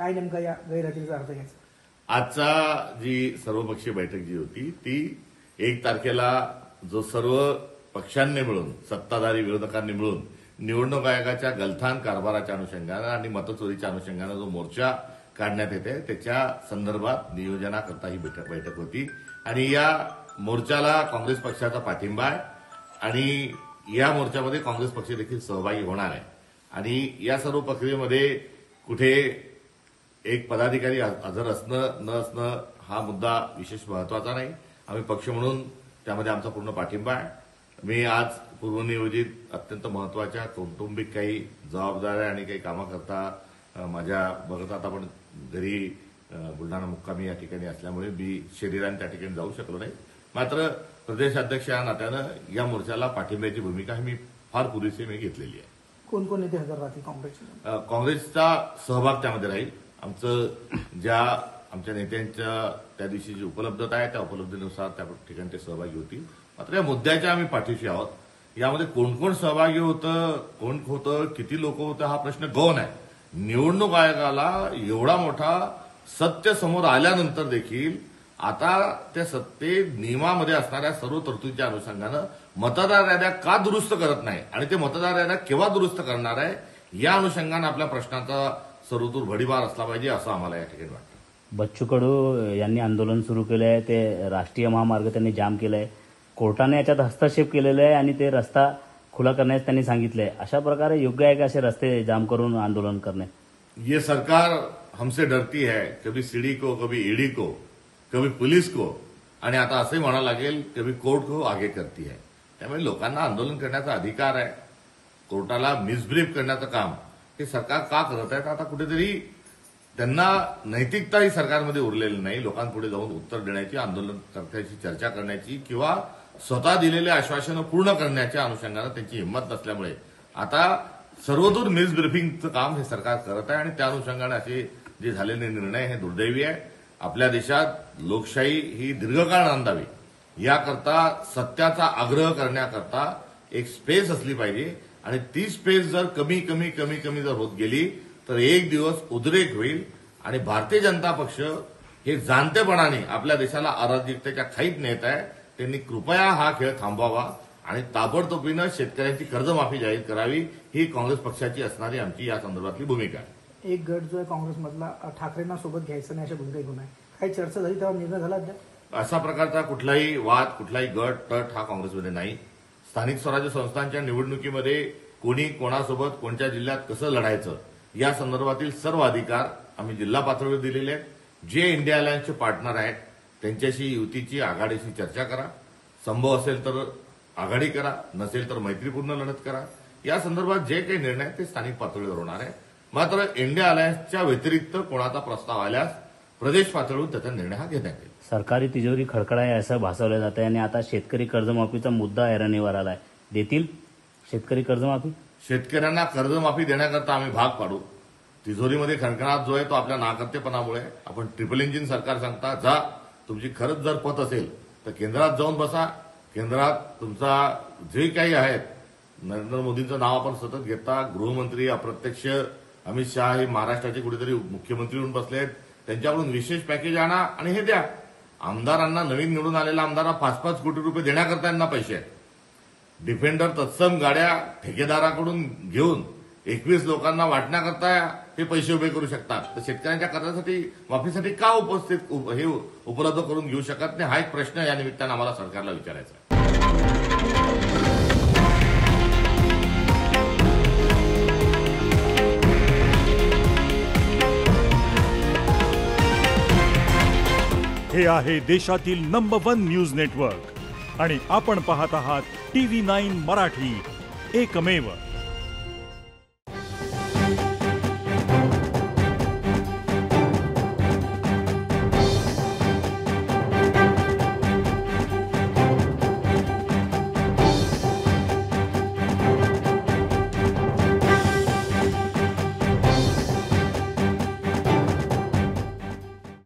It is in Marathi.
काय नेमका या गैरहजेरीचा अर्थ घ्यायचा? आजचा जी सर्वपक्षीय बैठक जी होती ती 1 तारखेला जो सर्व पक्षांनी मिळून सत्ताधारी विरोधकांनी मिळून निवडणूक आयोगाच्या गलथान कारभाराच्या अनुषंगानं आणि मतचोरीच्या अनुषंगानं जो मोर्चा काढण्यात येते त्याच्या संदर्भात नियोजनाकरता ही बैठक होती आणि या मोर्चाला काँग्रेस पक्षाचा पाठिंबा आहे आणि या मोर्चामध्ये काँग्रेस पक्ष देखील सहभागी होणार आहे आणि या सर्व प्रक्रियेमध्ये कुठे एक पदाधिकारी हजर असणं न असणं हा मुद्दा विशेष महत्वाचा नाही. आम्ही पक्ष म्हणून त्यामध्ये आमचा पूर्ण पाठिंबा आहे. मी आज पूर्वनियोजित अत्यंत महत्वाच्या कौटुंबिक काही जबाबदाऱ्या आणि काही कामाकरता माझ्या बघत आता आपण घरी बुलढाणा मुक्कामी या ठिकाणी असल्यामुळे मी शरीराने त्या ठिकाणी जाऊ शकलो नाही. मात्र प्रदेश अध्यक्ष या नात्यानं या मोर्चाला पाठिंब्याची भूमिका मी फार पुरेशी घेतलेली आहे. कोण कोण नेते हजर राहतील काँग्रेसचे? काँग्रेसचा सहभाग त्यामध्ये राहील. आमच्या नेत्यांच्या त्या दिवशीची उपलब्धता आहे त्या उपलब्धतेनुसार त्या ठिकाणी ते सहभागी होतील. मात्र या मुद्द्याच्या आम्ही पाठीशी आहोत. यामध्ये कोण कोण सहभागी होतं, कोण होतं, किती लोक होतं हा प्रश्न गौण आहे. निवडणूक आयोगाला एवढा मोठा सत्य समोर आल्यानंतर देखील आता त्या सत्ते नियमामध्ये असणाऱ्या सर्व तरतुदीच्या अनुषंगानं मतदार याद्या का दुरुस्त करत नाही आणि ते मतदार याद्या केव्हा दुरुस्त करणार आहे या अनुषंगानं आपल्या प्रश्नाचा सर्वदूर भडीमार असला पाहिजे असं आम्हाला या ठिकाणी वाटतं. बच्चू कडू यांनी आंदोलन सुरू केलं आहे. ते राष्ट्रीय महामार्ग त्यांनी जाम केलाय. कोर्टाने याच्यात हस्तक्षेप केलेला आहे आणि ते रस्ता खुला करण्यास त्यांनी सांगितलंय. अशा प्रकारे योग्य आहे का असे रस्ते जाम करून आंदोलन करणे? ये सरकार हमसे डरती है, कभी सीडी को, कभी ईडी को, कभी पुलिस को आणि आता असंही म्हणावं लागेल कभी कोर्ट को आगे करती है. त्यामुळे लोकांना आंदोलन करण्याचा अधिकार आहे. कोर्टाला मिसब्रीफ करण्याचं काम हे सरकार का करत आहे? आता कुठेतरी त्यांना नैतिकता ही सरकारमध्ये उरलेली नाही. लोकांपुढे जाऊन उत्तर देण्याची, आंदोलनकर्त्यांशी चर्चा करण्याची किंवा स्वतः दिलेले आश्वासनं पूर्ण करण्याच्या अनुषंगानं त्यांची हिंमत नसल्यामुळे आता सर्वदूर मिसब्रीफिंगचं काम हे सरकार करत आहे आणि त्या अनुषंगाने असे जे झालेले निर्णय हे दुर्दैवी आहे. आपल्या देशात लोकशाही ही दीर्घकाळ नांदावी याकरता सत्याचा आग्रह करण्याकरता एक स्पेस असली पाहिजे आणि ती स्पेस जर कमी जर होत गेली तर एक दिवस उद्रेक होईल आणि भारतीय जनता पक्ष हे जाणतेपणाने आपल्या देशाला अराजकतेच्या खाईत नेत आहे. त्यांनी कृपया हा खेळ थांबवावा आणि ताबडतोबीनं शेतकऱ्यांची कर्जमाफी जाहीर करावी ही काँग्रेस पक्षाची असणारी आमची या संदर्भातली भूमिका आहे. एक गट जो आहे काँग्रेसमधला ठाकरेंना सोबत घ्यायचं नाही अशा भूमिका घेऊन आहे. काही चर्चा झाली तेव्हा निर्णय झाला? अशा प्रकारचा कुठलाही वाद, कुठलाही गट तट हा काँग्रेसमध्ये नाही. स्थानिक स्वराज्य संस्थांच्या निवडणुकीमध्ये कोणी कोणासोबत कोणत्या जिल्ह्यात कसं लढायचं या संदर्भातील सर्व अधिकार आम्ही जिल्हा पातळीवर दिलेले आहेत. जे इंडिया अलायन्सचे पार्टनर आहेत त्यांच्याशी युतीची, आघाडीशी चर्चा करा. संभव असेल तर आघाडी करा, नसेल तर मैत्रीपूर्ण लढत करा. या संदर्भात जे काही निर्णय ते स्थानिक पातळीवर होणार आहे. मात्र इंडिया अलायन्सच्या व्यतिरिक्त कोणाचा प्रस्ताव आल्यास प्रदेश पातळीवर त्याचा निर्णय हा घेण्यात येईल. सरकारी तिजोरी खडखडाय असं भासवलं जात आहे आणि आता शेतकरी कर्जमाफीचा मुद्दा ऐरणीवर आलाय. देतील शेतकरी कर्जमाफी? शेतकऱ्यांना कर्जमाफी देण्याकरता आम्ही भाग पाडू. तिजोरीमध्ये खणखणाट जो आहे तो आपल्या नाकर्तेपणामुळे. आपण ट्रिपल इंजिन सरकार सांगता जा, तुमची खरंच जर पत असेल तर केंद्रात जाऊन बसा. केंद्रात तुमचा जे काही आहेत, नरेंद्र मोदींचं नाव आपण सतत घेता, गृहमंत्री अप्रत्यक्ष अमित शहा हे महाराष्ट्राचे कुठेतरी मुख्यमंत्री होऊन बसलेत. त्यांच्याकडून विशेष पॅकेज आणा आणि हे द्या. आमदारांना, नवीन निवडून आलेल्या आमदारांना 5-5 कोटी रुपये देण्याकरता यांना पैसे आहेत. डिफेंडर तत्सम गाड्या ठेकेदाराकडून घेऊन 21 लोकांना वाटण्याकरता हे पैसे उभे करू शकतात. तर शेतकऱ्यांच्या कर्जासाठी, माफीसाठी का हे उपलब्ध करून घेऊ शकत नाही हा एक प्रश्न या निमित्तानं आम्हाला सरकारला विचारायचा आहे. हे आहे देशातील नंबर 1 न्यूज नेटवर्क आणि आपण पाहत आहात TV9 मराठी, एकमेव.